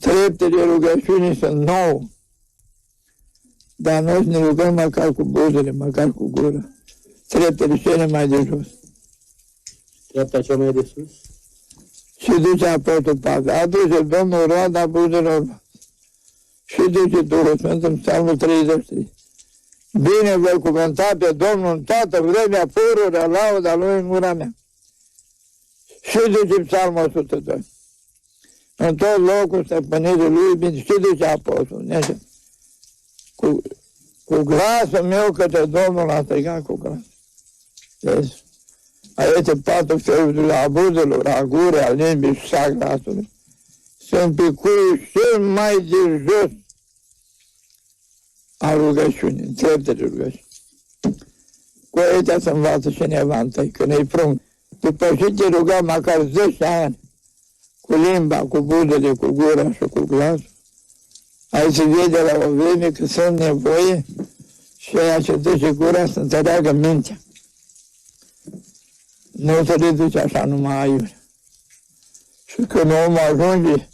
Treptele rugăciunii sunt 9. Dar noi ne rugăm măcar cu buzele, măcar cu gură. Treptele cele mai de jos. Treapta cea mai de sus? Și duce Apostol Pavel. Aduce Domnul roada buzelor. Și duce Duhul Sfânt în Psalmul 33. Bine voi cuvânta pe Domnul în toată vremea, pururea, lauda Lui în gura mea. Și duce Psalmul 102. În tot locul stăpânirii Lui, bine, și duce Apostol. Cu glasul meu către Domnul a strigat cu glas. Vezi? Aici 4 feluri a buzelor, a gurii, a limbii și a glasului. Sunt picurii cel mai de jos a rugăciunii, înțeleptele rugăciunii. Cu aici se învață cineva întâi, când îi prunc. După ce te ruga măcar 10 ani, cu limba, cu buzele, cu gura și cu glasul, aici se vede la o vreme că sunt nevoie și aia ce duce gura să înțeleagă mintea. Nu se le duce așa numai aiurea. Și când omul ajunge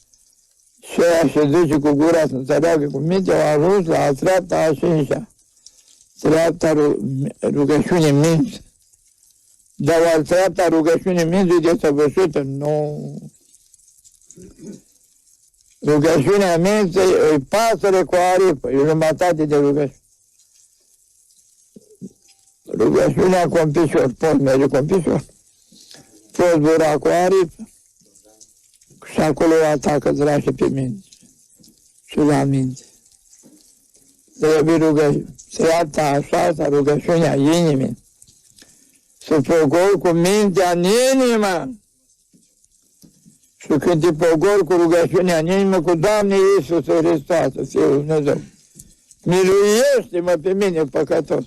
și aia se duce cu gura să înțeleagă cu mintea, au ajuns la a treapta a 5-a. Treapta rugăciunii minți. Dar o treapta rugăciunii minții de săvârșită, nu. Rugăciunea minții e pasăre cu aripă, e jumătate de rugăciune. Rugăciunea cu un picior, poți merge cu un picior. Poți bura cu aripă. Și acolo atacă drașe pe minte. Și la minte. Trebuie rugăciune. Se iată așa, rugăciunea inimii. Să pogori cu mintea în inimă. Și când te pogori cu rugăciunea în inimă, cu Doamne Iisus Hristos, Fiul Dumnezeu, miluiește-mă pe mine, păcătos.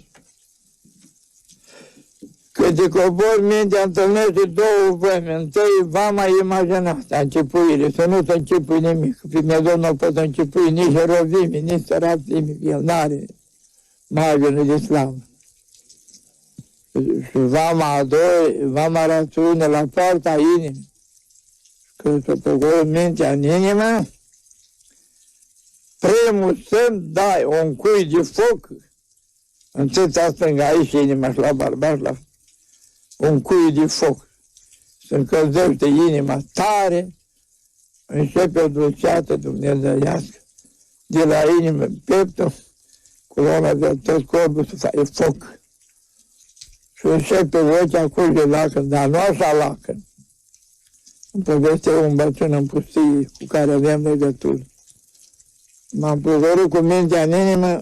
Când te cobori mintea, întâlnește două vreme. Întâi, vama imaginația, închipuire, să nu se închipui nimic. Pe Dumnezeu nu poți închipui nici rovime, nici sărățime, el n-are margine de slavă. Și vama a doua, vama rațiune la poarta inimii. Când se pogori mintea în inimă, primul semn dai un cui de foc în țâța stângă, aici inima și la barbar, la un cui de foc. Se încălzește inima tare, începe o dulceață dumnezeiască, de la inimă, pieptul, coloana de tot corpul să facă foc. Și începe vocea curge lacrimi, dar nu așa lacrimi. Îmi poveste un bătrân în pustie cu care aveam legătură. M-am pogorât cu mintea în inimă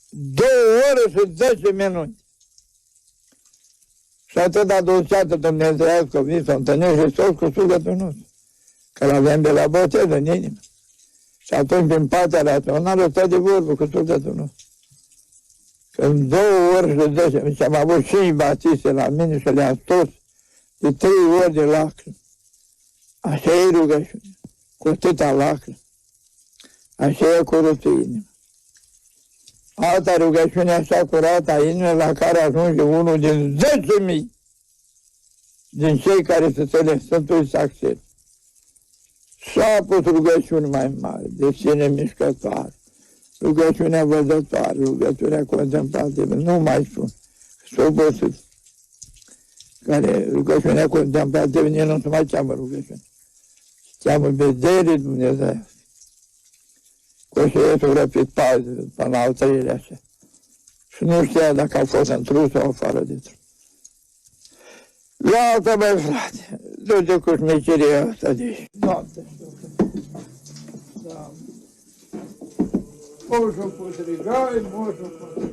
2 ore și 10 minute. Și atâta dulceată dumnezeiască vin să întâlnește Hristos cu sufletul nostru. Că l-avem de la botez în inimă. Și atunci, în partea rațională, stă de vorbă cu sufletul nostru. Că în 2 ore și 10 minute, și am avut 5 batiste la mine și le-am stors de 3 ori de lacrimi. Așa e rugăciune, cu atâta lacrimi. Așa e curăță inima. Alta rugăciune așa curată a inimii la care ajunge unul din 10.000 din cei care se ține Sfântul Saxel. S-a pus rugăciuni mai mari, de sine mișcătoare, rugăciunea văzătoare, rugăciunea contemplativă, nu mai spun, s-o obosit. Care rugăciunea contemplativă, nici nu se mai cheamă rugăciune. Se cheamă vedere Dumnezeu. Cu șeietul răpit pază până la al 3-lea așa. Și nu știa dacă a fost în trus sau afară de trus. Iată, băi, frate, du-te cu șmecheria asta de aici. Doamne, Doamne. Moșul putrigai, moșul putrigai.